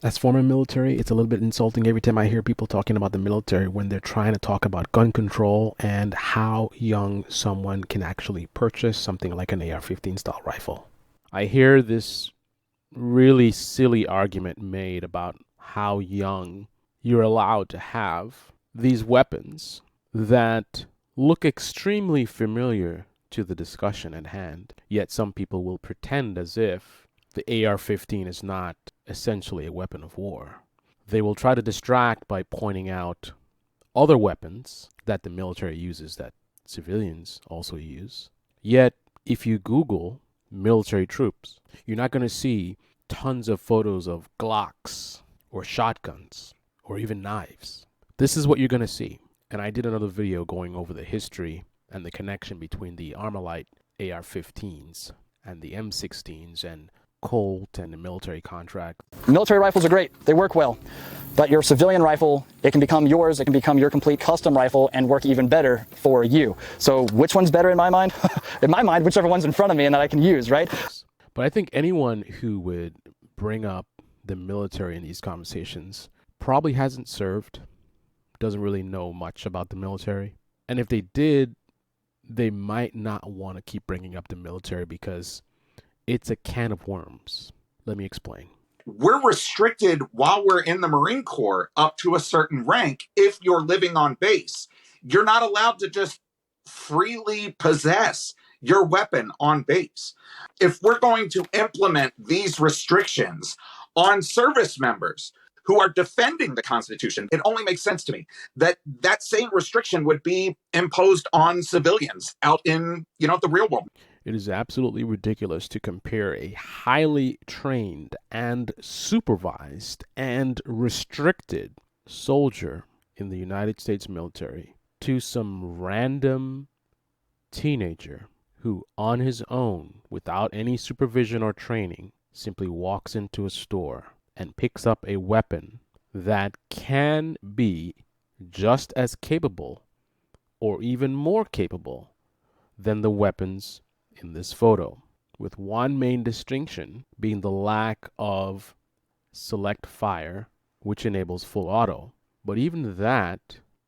As former military, it's a little bit insulting every time I hear people talking about the military when they're trying to talk about gun control and how young someone can actually purchase something like an AR-15 style rifle. I hear this really silly argument made about how young you're allowed to have these weapons that look extremely familiar to the discussion at hand. Yet some people will pretend as if the AR-15 is not essentially a weapon of war. They will try to distract by pointing out other weapons that the military uses that civilians also use. Yet, if you Google military troops, you're not going to see tons of photos of Glocks or shotguns or even knives. This is what you're going to see. And I did another video going over the history and the connection between the Armalite AR-15s and the M16s and Colt and the military contract. Military rifles are great. They work well. But your civilian rifle, it can become yours. It can become your complete custom rifle and work even better for you. So which one's better in my mind? In my mind, whichever one's in front of me and that I can use, right? But I think anyone who would bring up the military in these conversations probably hasn't served, doesn't really know much about the military. And if they did, they might not want to keep bringing up the military because it's a can of worms. Let me explain. We're restricted while we're in the Marine Corps up to a certain rank if you're living on base. You're not allowed to just freely possess your weapon on base. If we're going to implement these restrictions on service members who are defending the Constitution, it only makes sense to me that that same restriction would be imposed on civilians out in, the real world. It is absolutely ridiculous to compare a highly trained and supervised and restricted soldier in the United States military to some random teenager who, on his own, without any supervision or training, simply walks into a store and picks up a weapon that can be just as capable or even more capable than the weapons in this photo, with one main distinction being the lack of select fire, which enables full auto. But even that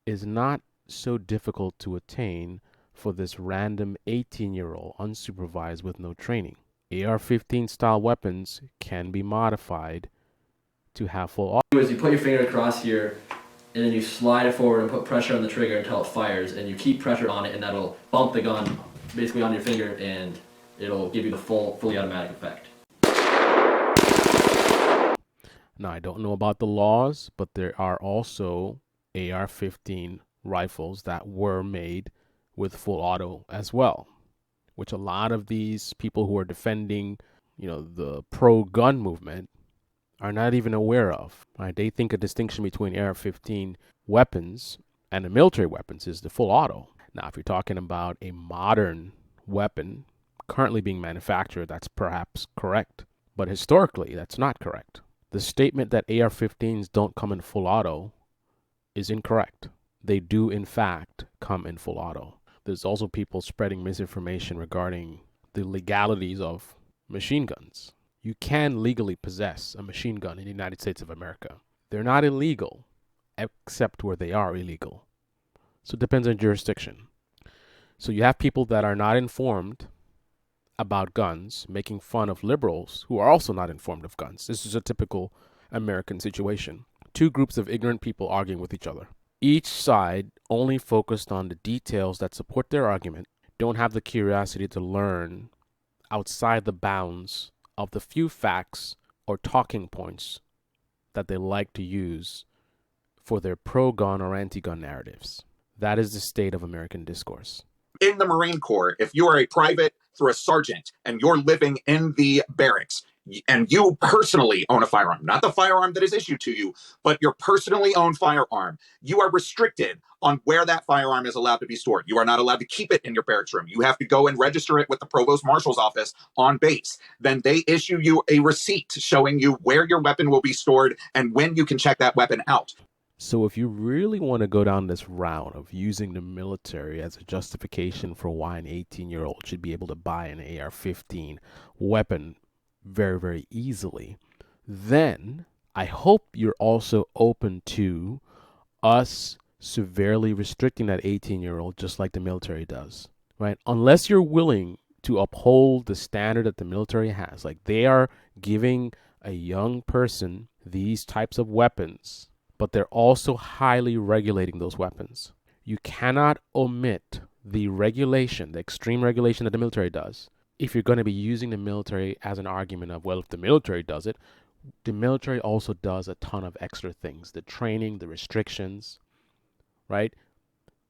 is not so difficult to attain for this random 18-year-old unsupervised with no training. AR-15 style weapons can be modified to have full auto. Is you put your finger across here and then you slide it forward and put pressure on the trigger until it fires, and you keep pressure on it, and that'll bump the gun basically on your finger, and it'll give you the fully automatic effect. Now, I don't know about the laws, but there are also AR-15 rifles that were made with full auto as well, which a lot of these people who are defending, the pro-gun movement are not even aware of. Right? They think a distinction between AR-15 weapons and the military weapons is the full auto. Now, if you're talking about a modern weapon currently being manufactured, that's perhaps correct. But historically, that's not correct. The statement that AR-15s don't come in full auto is incorrect. They do, in fact, come in full auto. There's also people spreading misinformation regarding the legalities of machine guns. You can legally possess a machine gun in the United States of America. They're not illegal, except where they are illegal. So it depends on jurisdiction. So you have people that are not informed about guns making fun of liberals who are also not informed of guns. This is a typical American situation. Two groups of ignorant people arguing with each other. Each side only focused on the details that support their argument, don't have the curiosity to learn outside the bounds of the few facts or talking points that they like to use for their pro-gun or anti-gun narratives. That is the state of American discourse. In the Marine Corps, if you are a private through a sergeant and you're living in the barracks and you personally own a firearm, not the firearm that is issued to you, but your personally owned firearm, you are restricted on where that firearm is allowed to be stored. You are not allowed to keep it in your barracks room. You have to go and register it with the provost marshal's office on base. Then they issue you a receipt showing you where your weapon will be stored and when you can check that weapon out. So if you really want to go down this route of using the military as a justification for why an 18-year-old should be able to buy an AR-15 weapon very, very easily, then I hope you're also open to us severely restricting that 18-year-old just like the military does, right? Unless you're willing to uphold the standard that the military has, like they are giving a young person these types of weapons, but they're also highly regulating those weapons. You cannot omit the regulation, the extreme regulation that the military does, if you're going to be using the military as an argument of, well, if the military does it, the military also does a ton of extra things, the training, the restrictions, right?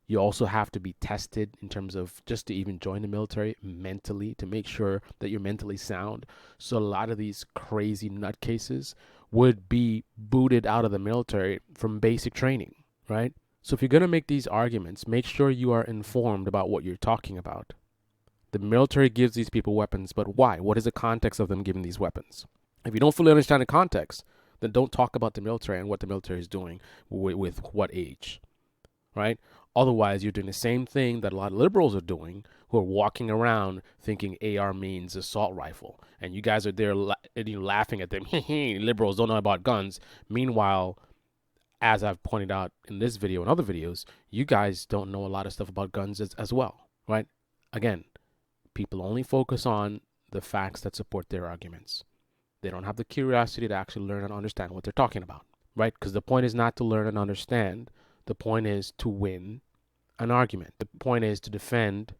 You also have to be tested in terms of just to even join the military mentally to make sure that you're mentally sound. So a lot of these crazy nutcases would be booted out of the military from basic training, right? So if you're going to make these arguments, make sure you are informed about what you're talking about. The military gives these people weapons, but why? What is the context of them giving these weapons? If you don't fully understand the context, then don't talk about the military and what the military is doing with what age, right? Otherwise, you're doing the same thing that a lot of liberals are doing, who are walking around thinking AR means assault rifle. And you guys are there laughing at them. Liberals don't know about guns. Meanwhile, as I've pointed out in this video and other videos, you guys don't know a lot of stuff about guns as well, right? Again, people only focus on the facts that support their arguments. They don't have the curiosity to actually learn and understand what they're talking about, right? Because the point is not to learn and understand. The point is to win an argument. The point is to defend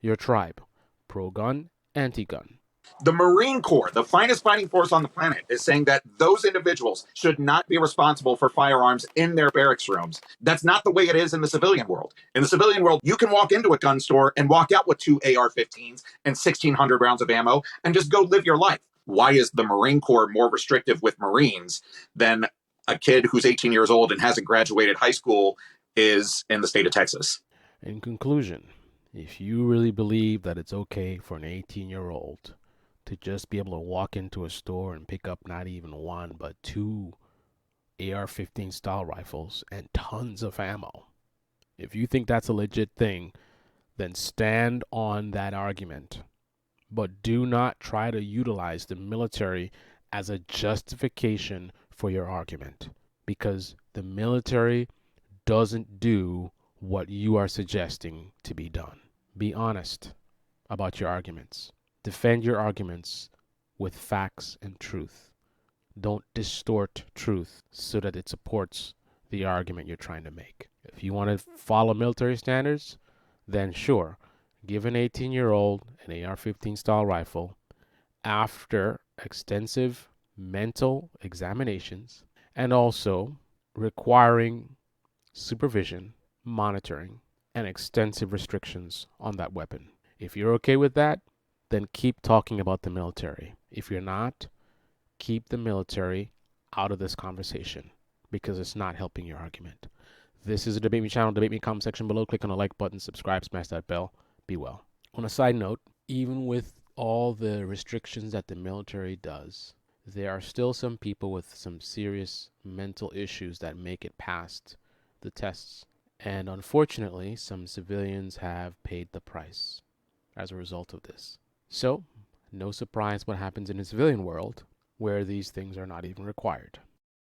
your tribe, pro-gun, anti-gun. The Marine Corps, the finest fighting force on the planet, is saying that those individuals should not be responsible for firearms in their barracks rooms. That's not the way it is in the civilian world. In the civilian world, you can walk into a gun store and walk out with 2 AR-15s and 1,600 rounds of ammo and just go live your life. Why is the Marine Corps more restrictive with Marines than a kid who's 18 years old and hasn't graduated high school is in the state of Texas? In conclusion, if you really believe that it's okay for an 18-year-old to just be able to walk into a store and pick up not even 1, but 2 AR-15 style rifles and tons of ammo, if you think that's a legit thing, then stand on that argument. But do not try to utilize the military as a justification for your argument, because the military doesn't do what you are suggesting to be done. Be honest about your arguments. Defend your arguments with facts and truth. Don't distort truth so that it supports the argument you're trying to make. If you want to follow military standards, then sure, give an 18-year-old an AR-15 style rifle after extensive mental examinations and also requiring supervision, monitoring, and extensive restrictions on that weapon. If you're okay with that, then keep talking about the military. If you're not, keep the military out of this conversation because it's not helping your argument. This is a Debate Me channel. Debate Me, comment section below. Click on the like button, subscribe, smash that bell. Be well. On a side note, even with all the restrictions that the military does, there are still some people with some serious mental issues that make it past the tests. And unfortunately, some civilians have paid the price as a result of this. So, no surprise what happens in the civilian world where these things are not even required.